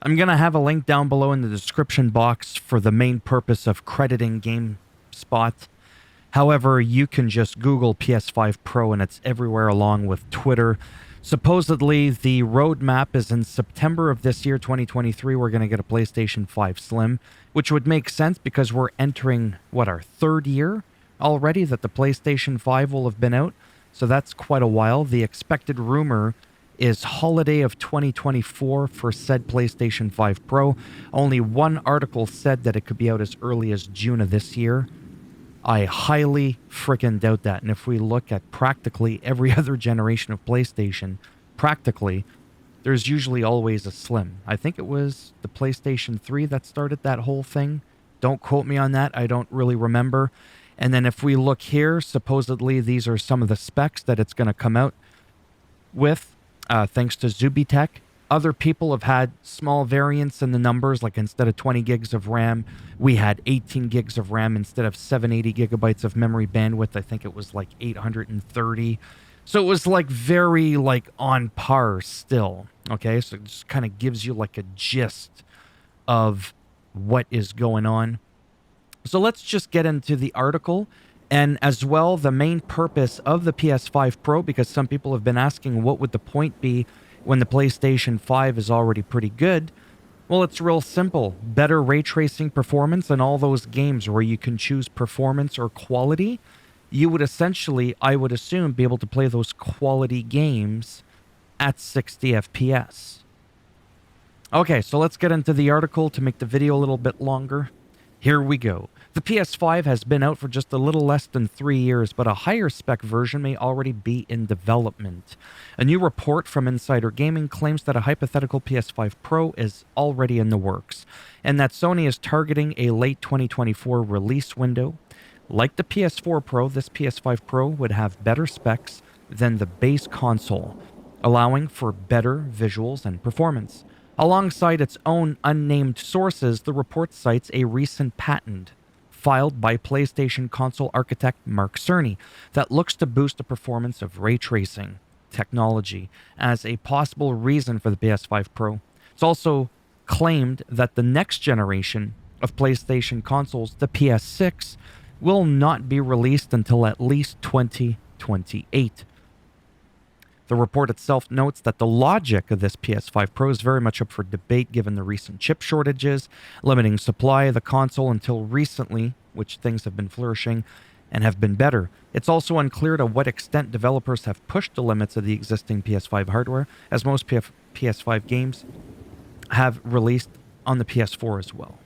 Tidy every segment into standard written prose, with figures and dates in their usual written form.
I'm going to have a link down below in the description box for the main purpose of crediting GameSpot. However, you can just Google PS5 Pro and it's everywhere along with Twitter. Supposedly, the roadmap is in September of this year, 2023, we're going to get a PlayStation 5 Slim, which would make sense because we're entering, our third year already that the PlayStation 5 will have been out. So that's quite a while. The expected rumor is holiday of 2024 for said PlayStation 5 Pro. Only one article said that it could be out as early as June of this year. I highly freaking doubt that. And if we look at practically every other generation of PlayStation, there's usually always a Slim. I think it was the PlayStation 3 that started that whole thing. Don't quote me on that. I don't really remember. And then if we look here, supposedly these are some of the specs that it's going to come out with, thanks to Zubitech. Other people have had small variants in the numbers, like instead of 20 gigs of RAM, we had 18 gigs of RAM instead of 780 gigabytes of memory bandwidth. I think it was like 830. So it was like very like on par still. Okay, so it just kind of gives you like a gist of what is going on. So let's just get into the article. And as well, the main purpose of the PS5 Pro, because some people have been asking what would the point be when the PlayStation 5 is already pretty good. Well, it's real simple. Better ray tracing performance in all those games where you can choose performance or quality. You would essentially, I would assume, be able to play those quality games at 60 FPS. Okay, so let's get into the article to make the video a little bit longer. Here we go. The PS5 has been out for just a little less than 3 years, but a higher spec version may already be in development. A new report from Insider Gaming claims that a hypothetical PS5 Pro is already in the works, and that Sony is targeting a late 2024 release window. Like the PS4 Pro, this PS5 Pro would have better specs than the base console, allowing for better visuals and performance. Alongside its own unnamed sources, the report cites a recent patent filed by PlayStation console architect Mark Cerny that looks to boost the performance of ray tracing technology as a possible reason for the PS5 Pro. It's also claimed that the next generation of PlayStation consoles, the PS6, will not be released until at least 2028. The report itself notes that the logic of this PS5 Pro is very much up for debate given the recent chip shortages, limiting supply of the console until recently, which things have been flourishing and have been better. It's also unclear to what extent developers have pushed the limits of the existing PS5 hardware, as most PS5 games have released on the PS4 as well.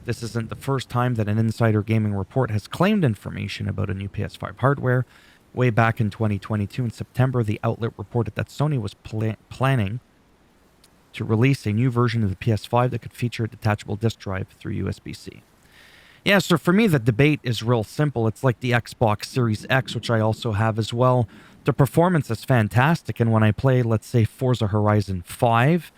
This isn't the first time that an Insider Gaming report has claimed information about a new PS5 hardware. Way back in 2022, in September, the outlet reported that Sony was planning to release a new version of the PS5 that could feature a detachable disk drive through USB-C. Yeah, so for me, the debate is real simple. It's like the Xbox Series X, which I also have as well. The performance is fantastic, and when I play, let's say, Forza Horizon 5,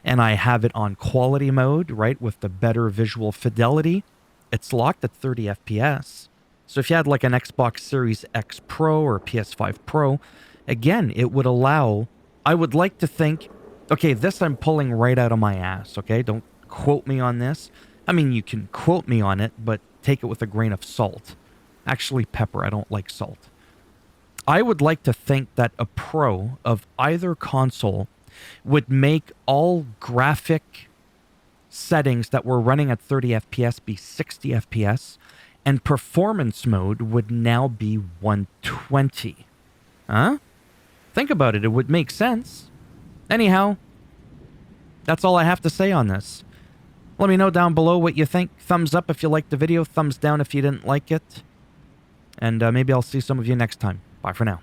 and I have it on quality mode, right, with the better visual fidelity, it's locked at 30 FPS. So if you had like an Xbox Series X Pro or PS5 Pro, again, it would allow, I would like to think, okay, this I'm pulling right out of my ass, okay? Don't quote me on this. I mean, you can quote me on it, but take it with a grain of salt. Actually, pepper, I don't like salt. I would like to think that a Pro of either console would make all graphic settings that were running at 30 FPS be 60 FPS, and performance mode would now be 120. Huh? Think about it. It would make sense. Anyhow, that's all I have to say on this. Let me know down below what you think. Thumbs up if you liked the video. Thumbs down if you didn't like it. And maybe I'll see some of you next time. Bye for now.